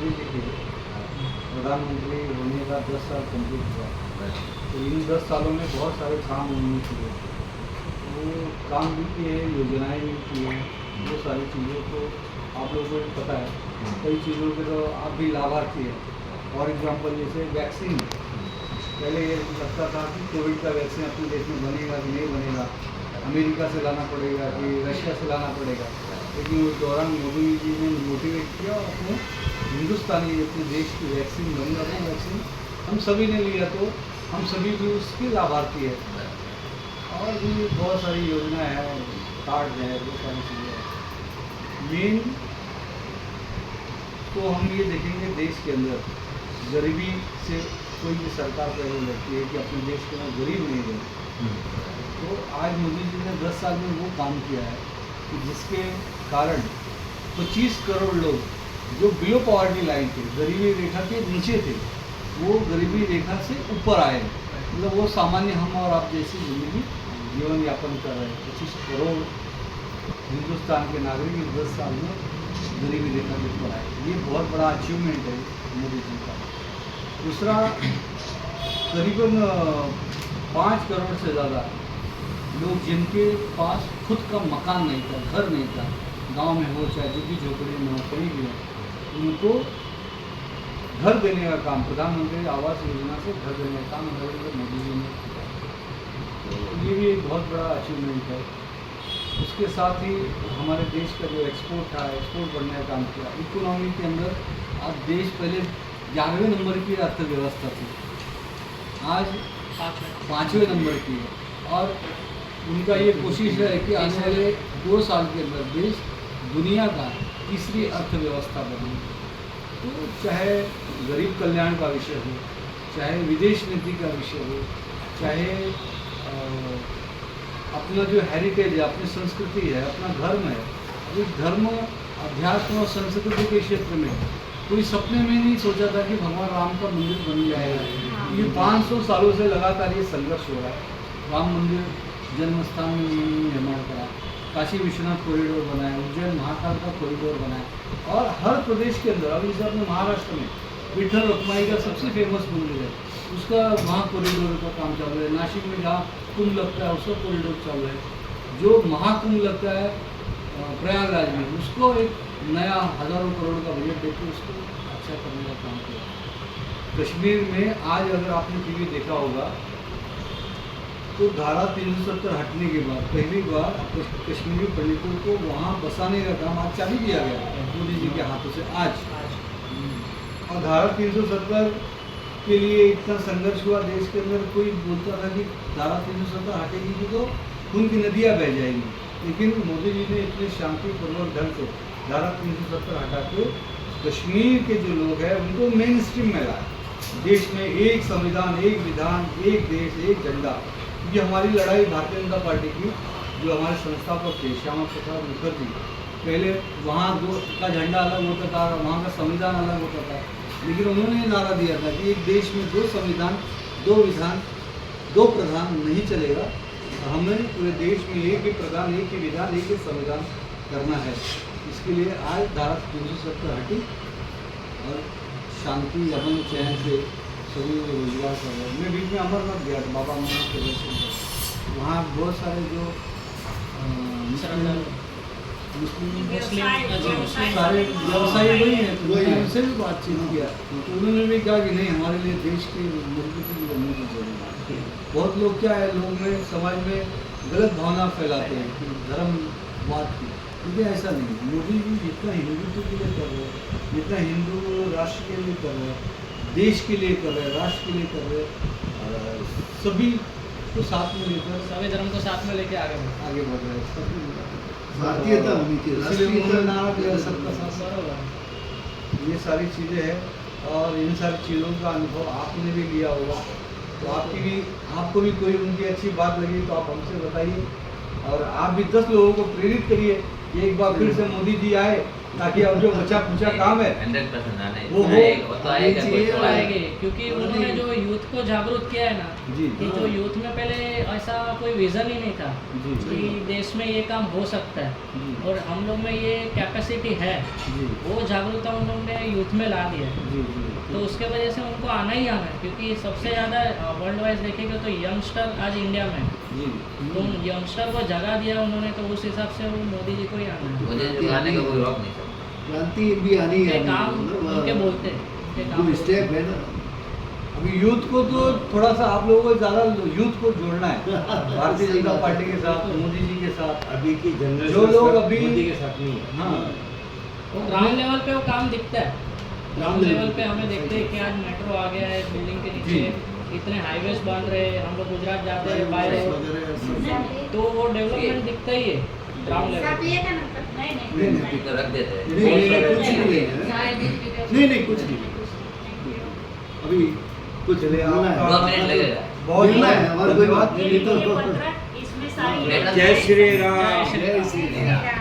अभी देखिए प्रधानमंत्री होने का 10 साल कंप्लीट हुआ, तो इन 10 सालों में बहुत सारे काम उन्होंने किए। वो काम भी किए हैं, योजनाएँ भी की हैं, वो सारी चीज़ों को आप लोगों को भी पता है। कई चीज़ों के तो आप भी लाभार्थी हैं। फॉर एग्जांपल जैसे वैक्सीन, पहले ये लगता था कि कोविड का वैक्सीन अपने देश में बनेगा कि नहीं बनेगा, अमेरिका से लाना पड़ेगा कि रशिया से लाना पड़ेगा। लेकिन उस दौरान मोदी जी ने मोटिवेट किया और अपने हिंदुस्तानी अपने देश की वैक्सीन बनी और वो वैक्सीन हम सभी ने लिया, तो हम सभी भी उसके लाभार्थी है। और भी बहुत सारी योजनाएं हैं, कार्ड है, वो सारी चीज़ें हैं। मेन तो हम ये देखेंगे देश के अंदर गरीबी से कोई भी सरकार पहले लगती है कि अपने देश के अंदर गरीब नहीं रहे। तो आज मोदी जी ने 10 साल में वो काम किया है कि जिसके कारण 25 करोड़ लोग जो बिलो पॉवर्टी लाइन थे, गरीबी रेखा के नीचे थे, वो गरीबी रेखा से ऊपर आए। मतलब वो सामान्य हम और आप जैसी ज़िंदगी जीवन यापन कर रहे हैं। 25 करोड़ हिंदुस्तान के नागरिक इस 10 साल में गरीबी रेखा के ऊपर आए। ये बहुत बड़ा अचीवमेंट है मोदी जी का। दूसरा, करीबन 5 करोड़ से ज़्यादा लोग जिनके पास खुद का मकान नहीं था, घर नहीं था, गांव में हो चाहे झुग्गी झोपड़ी में हो, कहीं भी हो, उनको घर देने का काम प्रधानमंत्री आवास योजना से घर देने का काम नरेंद्र मोदी जी ने किया। तो ये भी एक बहुत बड़ा अचीवमेंट है। उसके साथ ही हमारे देश का जो एक्सपोर्ट था, एक्सपोर्ट बढ़ने का काम किया। इकोनॉमी के अंदर आज देश पहले 11वें नंबर की अर्थव्यवस्था थी, आज 5वें नंबर की है। और उनका ये कोशिश है कि आने वाले 2 साल के अंदर देश दुनिया का तीसरी अर्थव्यवस्था बने। तो चाहे गरीब कल्याण का विषय हो, चाहे विदेश नीति का विषय हो, चाहे अपना जो हेरिटेज है, अपनी संस्कृति है, अपना धर्म है। अभी धर्म, अध्यात्म और संस्कृति के क्षेत्र में कोई सपने में नहीं सोचा था कि भगवान राम का मंदिर बन जाएगा। ये 500 सालों से लगातार ये संघर्ष हो रहा है। राम मंदिर जन्म स्थान में निर्माण करा, काशी विश्वनाथ कॉरिडोर बनाया, उज्जैन महाकाल का कॉरिडोर बनाया, और हर प्रदेश के अंदर, अभी जैसे अपने महाराष्ट्र में विठल रखुमाई का सबसे फेमस मंदिर है, उसका वहाँ कॉरिडोर का काम चालू है। नासिक में जहाँ कुंभ लगता है उसका कॉरिडोर चालू है। जो महाकुंभ लगता है प्रयागराज में, उसको एक नया हज़ारों करोड़ का बजट देकर उसको अच्छा करने का काम किया। कश्मीर में आज अगर आपने टीवी देखा होगा तो धारा 370 हटने के बाद पहली बार कश्मीरी पंडितों को वहाँ बसाने का काम आज चालू किया गया मोदी जी के हाथों से आज। और धारा 370 के लिए इतना संघर्ष हुआ देश के अंदर। कोई बोलता था कि धारा 370 हटेगी तो खून की नदियाँ बह जाएंगी, लेकिन मोदी जी ने इतने शांतिपूर्वक ढंग से धारा 370 हटा के कश्मीर के जो लोग हैं उनको मेन स्ट्रीम में लाया। देश में एक संविधान, एक विधान, एक देश, एक झंडा। ये हमारी लड़ाई भारतीय जनता पार्टी की, जो हमारे संस्थापक थे श्यामा प्रसाद मुखर्जी, पहले वहाँ दो का झंडा अलग होता था, वहाँ का संविधान अलग होता था, लेकिन उन्होंने नारा दिया था कि एक देश में 2 संविधान, 2 विधान, 2 प्रधान नहीं चलेगा। हमें पूरे देश में एक ही प्रधान, एक ही विधान, एक ही संविधान करना है। इसके लिए आज धारा 370 हटी और शांति, अमन, चैन से सभी रोजगार कर रहे हैं। मैं बीच में अमरनाथ गया था, बाबा अमरनाथ के दर्शन कर। वहाँ बहुत सारे जो मुस्लिम सारे व्यवसायी वही हैं, तो मैंने उनसे भी बातचीत किया तो उन्होंने भी कहा कि नहीं, हमारे लिए देश की मजबूती बनने की जरूरत है। बहुत लोग क्या है, लोग में समाज में गलत भावना फैलाते हैं कि धर्मवाद की, क्योंकि ऐसा नहीं। मोदी जी जितना हिंदुत्व के लिए कर रहे हैं, जितना हिंदू राष्ट्र के लिए कर रहे हैं, देश के लिए कर रहे हैं, राष्ट्र के लिए कर रहे हैं, सभी को साथ में लेकर, सभी धर्म को साथ में लेके आगे बढ़ रहे हैं। सभी भारतीयता होनी चाहिए, ये सारी चीज़ें हैं। और इन सारी चीज़ों का अनुभव आपने भी लिया होगा, तो आपको भी कोई उनकी अच्छी बात लगी तो आप हमसे बताइए, और आप भी 10 लोगों को प्रेरित करिए कि एक बार फिर से मोदी जी आए ताकि अब जो बचा पूछा काम है 100% आना वो है। हो, वो तो आएगा ये कोई चाहिए थोड़ा आएंगे आएगा। क्योंकि उन्होंने जो यूथ को जागरूक किया है ना जी कि जो यूथ में पहले ऐसा कोई विजन ही नहीं था जी कि देश में ये काम हो सकता है जी और हम लोग में ये कैपेसिटी है, जी वो जागरूकता उन लोगों ने यूथ में ला दिया है। जी जी तो उसके वजह से उनको आना ही आना है क्योंकि सबसे ज़्यादा वर्ल्ड वाइज देखेंगे तो यंगस्टर आज इंडिया में है। जी तो उन यंगस्टर को जगह दिया उन्होंने तो उस हिसाब से वो मोदी जी को ही आना है। मुझे जो आने का कोई रोक नहीं सकता। क्रांति भी आनी उनके है काम उनके बोलते हैं, उनके काम जो बोलते स्टेप हैं। है ना अभी यूथ को तो थोड़ा सा आप लोगों को ज़्यादा यूथ को जोड़ना है भारतीय जनता पार्टी के साथ, मोदी जी के साथ। अभी की जनरेशन जो लोग अभी मोदी के साथ नहीं है। हाँ वो ग्राउंड लेवल पे वो काम दिखता है। ग्राउंड level लेवल पे पे, हमें देखते हैं कि आज मेट्रो आ गया है बिल्डिंग के नीचे, इतने हाईवेज बन रहे हैं, हम लोग गुजरात जाते हैं बाय रोड, वगैरह सब। तो वो डेवलपमेंट दिखता ही है ग्राउंड लेवल पे। नहीं नहीं तो रख देते हैं। नहीं, नहीं, कुछ नहीं है। नहीं नहीं कुछ नहीं अभी कुछ चलिए, मिलना आपका- 2 मिनट लगेगा। बहुत मिलना है हमारा कोई बात धन्यवाद। नहीं तो बेटा जय श्री जय राम। श्री जय श्री